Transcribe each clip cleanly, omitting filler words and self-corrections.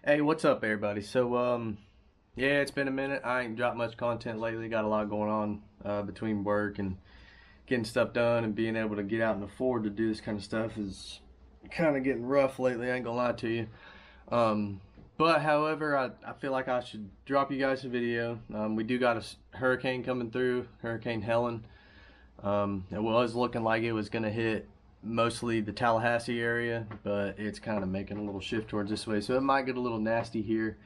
Hey, what's up, everybody? Yeah, it's been a minute. I ain't dropped much content lately. Got a lot going on between work and getting stuff done, and being able to get out and afford to do this kind of stuff is kind of getting rough lately. I ain't gonna lie to you. Um, but however, I feel like I should drop you guys a video. We do got a hurricane coming through, Hurricane Helen. It was looking like it was gonna hit mostly the Tallahassee area, but it's kind of making a little shift towards this way, so it might get a little nasty here.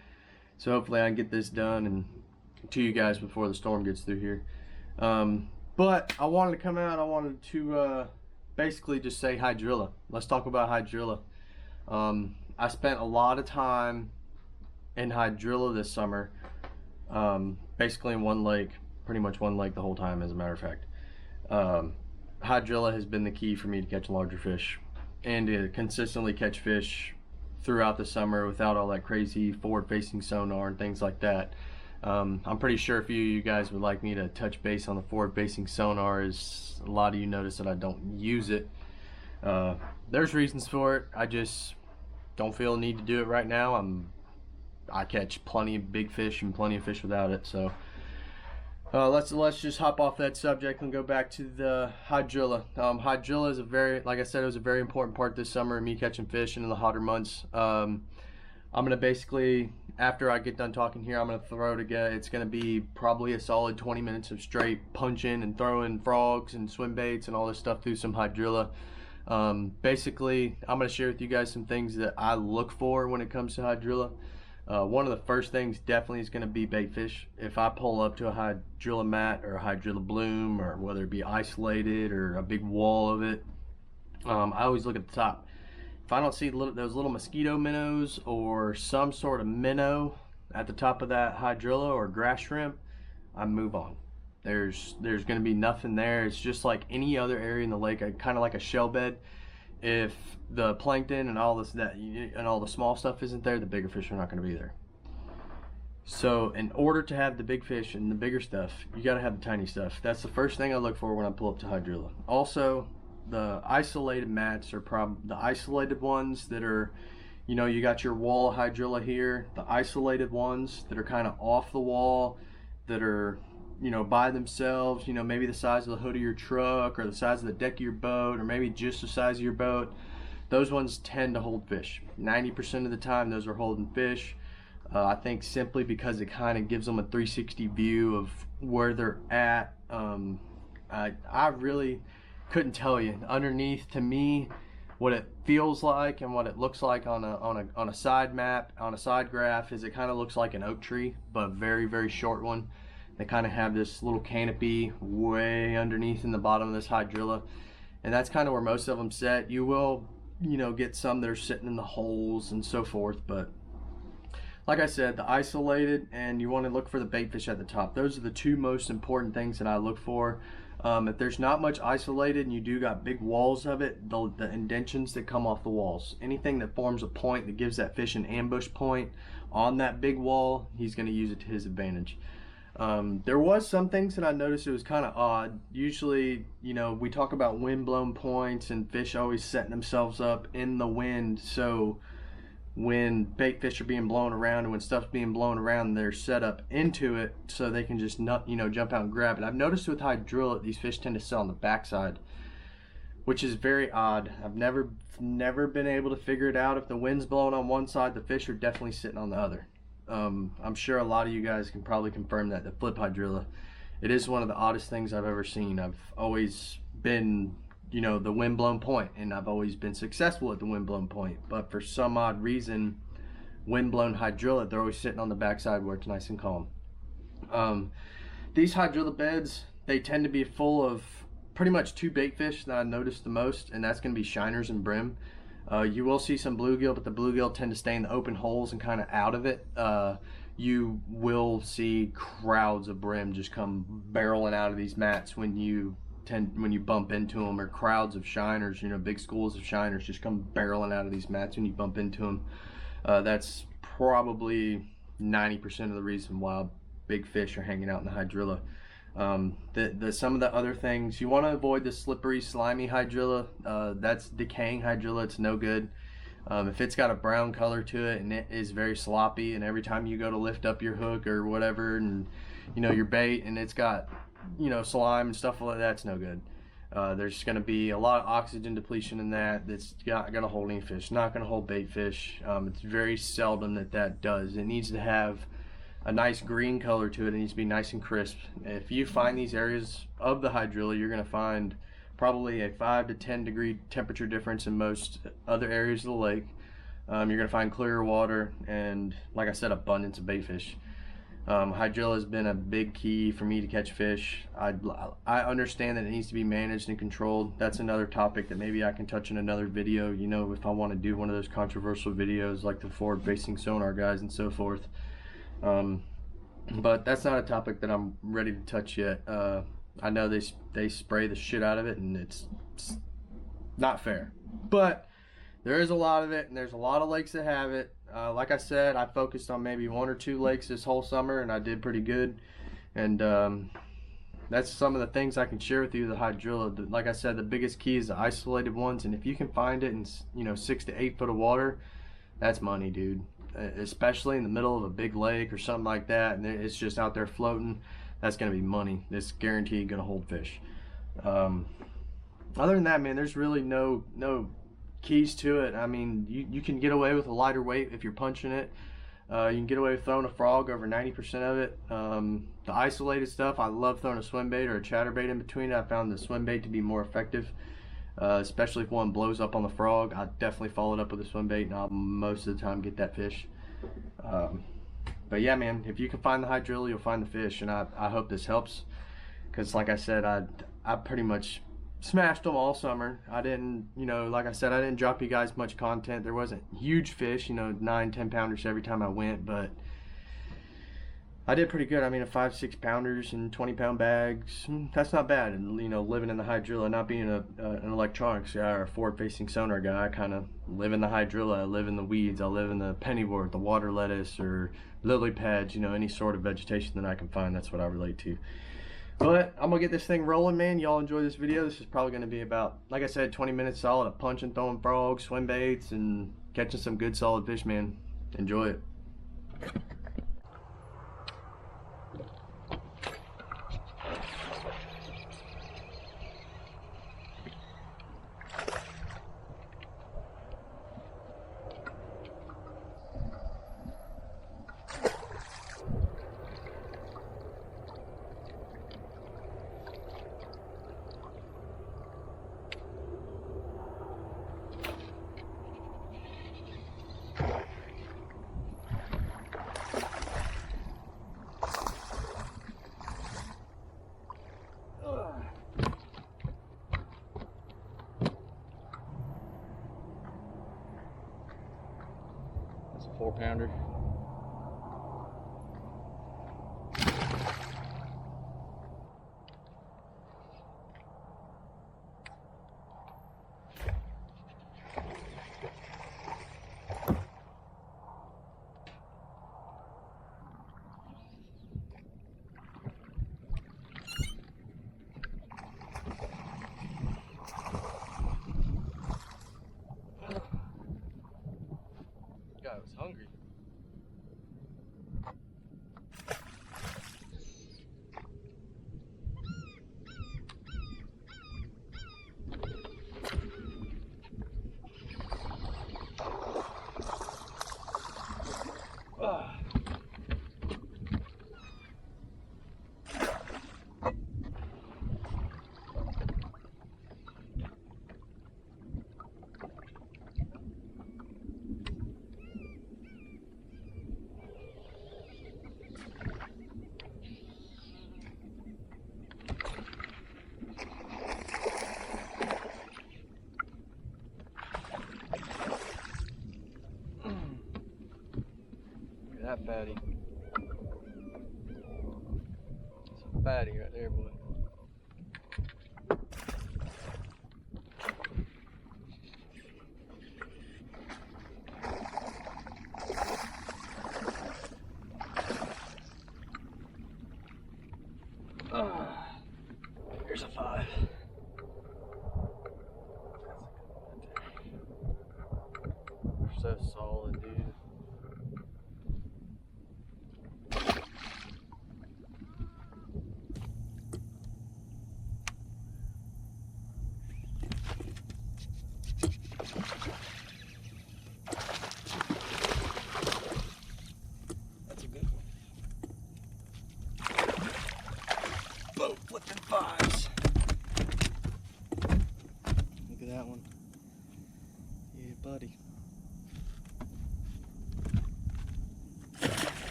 So hopefully I can get this done and to you guys before the storm gets through here. But I wanted to come out. I wanted to basically just say Hydrilla. Let's talk about Hydrilla. I spent a lot of time in Hydrilla this summer, basically in one lake, pretty much one lake the whole time, as a matter of fact. Hydrilla has been the key for me to catch larger fish and to consistently catch fish throughout the summer without all that crazy forward-facing sonar and things like that. I'm pretty sure a few of you guys would like me to touch base on the forward-facing sonar, as a lot of you notice that I don't use it. There's reasons for it. I just don't feel the need to do it right now. I catch plenty of big fish and plenty of fish without it, so let's just hop off that subject and go back to the Hydrilla. Hydrilla is like I said, it was a very important part this summer of me catching fish in the hotter months. I'm gonna basically, after I get done talking here, I'm gonna throw together. It's gonna be probably a solid 20 minutes of straight punching and throwing frogs and swim baits and all this stuff through some Hydrilla. Basically, I'm gonna share with you guys some things that I look for when it comes to Hydrilla. One of the first things definitely is going to be bait fish. If I pull up to a Hydrilla mat or a Hydrilla bloom, or whether it be isolated or a big wall of it, I always look at the top. If I don't see those little mosquito minnows or some sort of minnow at the top of that Hydrilla or grass shrimp, I move on. There's going to be nothing there. It's just like any other area in the lake, kind of like a shell bed. If the plankton and all the small stuff isn't there, the bigger fish are not going to be there. So in order to have the big fish and the bigger stuff, you got to have the tiny stuff. That's the first thing I look for when I pull up to Hydrilla. Also, the isolated mats are the isolated ones that are, you got your wall Hydrilla here. The isolated ones that are kind of off the wall, that are by themselves, maybe the size of the hood of your truck or the size of the deck of your boat, or maybe just the size of your boat. Those ones tend to hold fish. 90% of the time those are holding fish. I think simply because it kind of gives them a 360 view of where they're at. I really couldn't tell you underneath, to me, what it feels like and what it looks like on a side map, on a side graph, is it kind of looks like an oak tree, but a very, very short one. They kind of have this little canopy way underneath in the bottom of this Hydrilla, and that's kind of where most of them set. You will, get some that are sitting in the holes and so forth, but like I said, the isolated, and you want to look for the bait fish at the top. Those are the two most important things that I look for. If there's not much isolated and you do got big walls of it, the indentions that come off the walls, anything that forms a point that gives that fish an ambush point on that big wall, he's going to use it to his advantage. There was some things that I noticed it was kind of odd. Usually, we talk about wind-blown points and fish always setting themselves up in the wind. So when bait fish are being blown around and when stuff's being blown around, they're set up into it so they can just jump out and grab it. I've noticed with Hydrilla, these fish tend to sit on the backside, which is very odd. I've never been able to figure it out. If the wind's blowing on one side, the fish are definitely sitting on the other. I'm sure a lot of you guys can probably confirm that. The flip Hydrilla, it is one of the oddest things I've ever seen. I've always been, the wind-blown point, and I've always been successful at the wind-blown point. But for some odd reason, wind-blown Hydrilla, they're always sitting on the backside where it's nice and calm. These Hydrilla beds, they tend to be full of pretty much two bait fish that I noticed the most, and that's going to be shiners and brim. You will see some bluegill, but the bluegill tend to stay in the open holes and kind of out of it. You will see crowds of brim just come barreling out of these mats when you bump into them, or crowds of shiners, big schools of shiners just come barreling out of these mats when you bump into them. That's probably 90% of the reason why big fish are hanging out in the Hydrilla. Some of the other things, you want to avoid the slippery, slimy Hydrilla. That's decaying Hydrilla. It's no good. If it's got a brown color to it and it is very sloppy, and every time you go to lift up your hook or whatever, and your bait, and it's got slime and stuff like that, it's no good. There's going to be a lot of oxygen depletion in that. That's not going to hold any fish, not going to hold bait fish. It's very seldom that does. It needs to have a nice green color to it. It needs to be nice and crisp. If you find these areas of the hydrilla, you're going to find probably a 5 to 10 degree temperature difference in most other areas of the lake. You're going to find clearer water and, like I said, abundance of bait fish. Hydrilla has been a big key for me to catch fish. I understand that it needs to be managed and controlled. That's another topic that maybe I can touch in another video, if I want to do one of those controversial videos like the forward-facing sonar guys and so forth. But that's not a topic that I'm ready to touch yet. I know they spray the shit out of it, and it's not fair. But there is a lot of it, and there's a lot of lakes that have it. Like I said, I focused on maybe 1 or 2 lakes this whole summer, and I did pretty good. And that's some of the things I can share with you. The hydrilla, like I said, the biggest key is the isolated ones, and if you can find it in 6 to 8 foot of water, that's money, dude. Especially in the middle of a big lake or something like that, and it's just out there floating. That's gonna be money. It's guaranteed gonna hold fish. Other than that, man, there's really no keys to it. I mean, you can get away with a lighter weight if you're punching it. You can get away with throwing a frog over 90% of it. The isolated stuff, I love throwing a swim bait or a chatterbait in between it. I found the swim bait to be more effective, especially if one blows up on the frog. I definitely follow it up with a swim bait, and I'll most of the time get that fish. But yeah, man, if you can find the hydrilla, you'll find the fish, and I hope this helps, because like I said, I pretty much smashed them all summer. I didn't, like I said, I didn't drop you guys much content. There wasn't huge fish, 9-10 pounders every time I went, but I did pretty good. I mean, a 5-6 pounders in 20-pound bags, that's not bad. And living in the hydrilla, not being an electronics guy or a forward-facing sonar guy, I kind of live in the hydrilla. I live in the weeds. I live in the pennywort, the water lettuce, or lily pads. Any sort of vegetation that I can find. That's what I relate to. But I'm gonna get this thing rolling, man. Y'all enjoy this video. This is probably gonna be about, like I said, 20 minutes solid of punching, throwing frogs, swim baits, and catching some good solid fish, man. Enjoy it. That's a 4-pounder. I was hungry. That fatty. That's a fatty right there, boy. Here's a 5.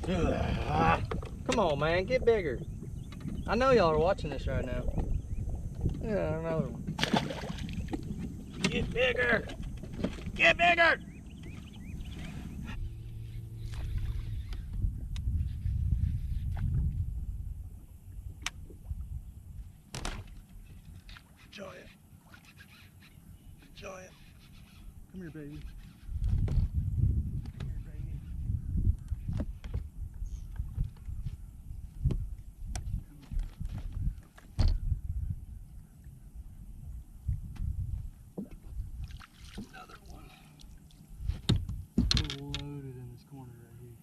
Come on, man, get bigger. I know y'all are watching this right now. Yeah, another one. Get bigger! Get bigger! Giant. Giant. Come here, baby. Come here, baby. Another one. Loaded in this corner right here.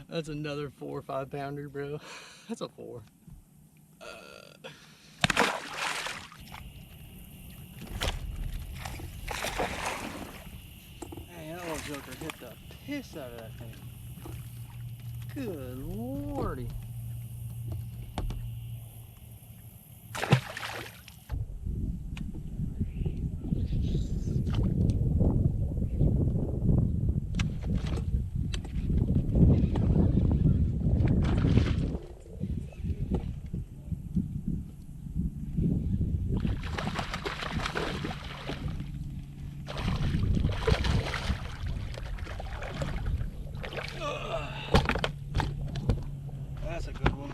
That's another 4 or 5 pounder, bro. That's a 4. Man, that little joker hit the piss out of that thing. Good lordy. That's a good one.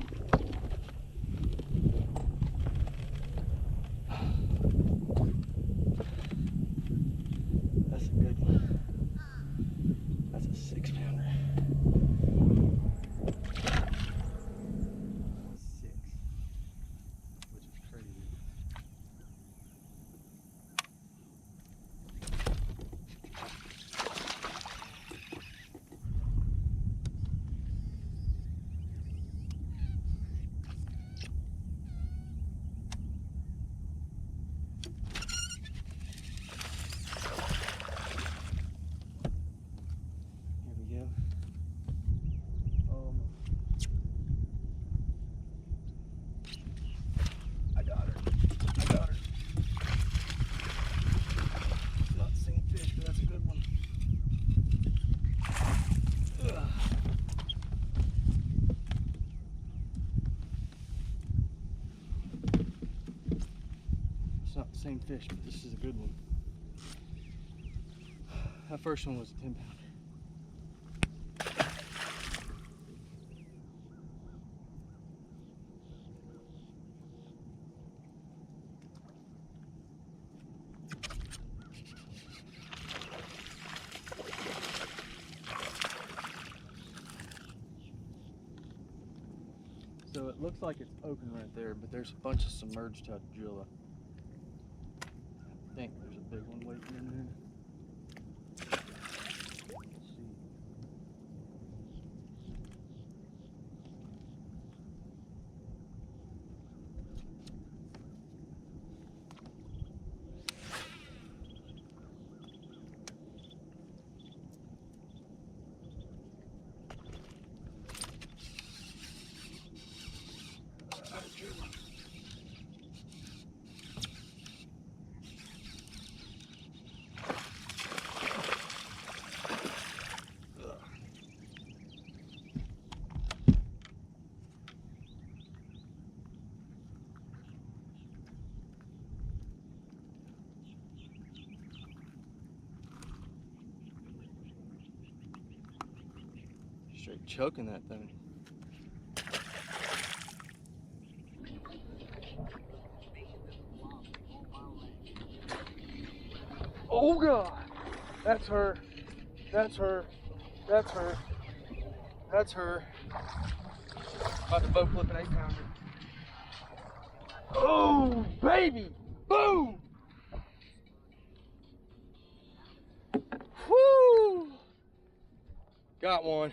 That's a good one. That's a 6 pounder. 6. Which is crazy. I got her. Not the same fish, but that's a good one. Ugh. It's not the same fish, but this is a good one. That first one was a 10 pounder. So it looks like it's open right there, but there's a bunch of submerged hydrilla. I think there's a big one waiting in there. Let's see. Straight choking that thing. Oh God, that's her. That's her. That's her. That's her. About to boat flip an 8 pounder. Oh baby! Boom! Woo! Got one.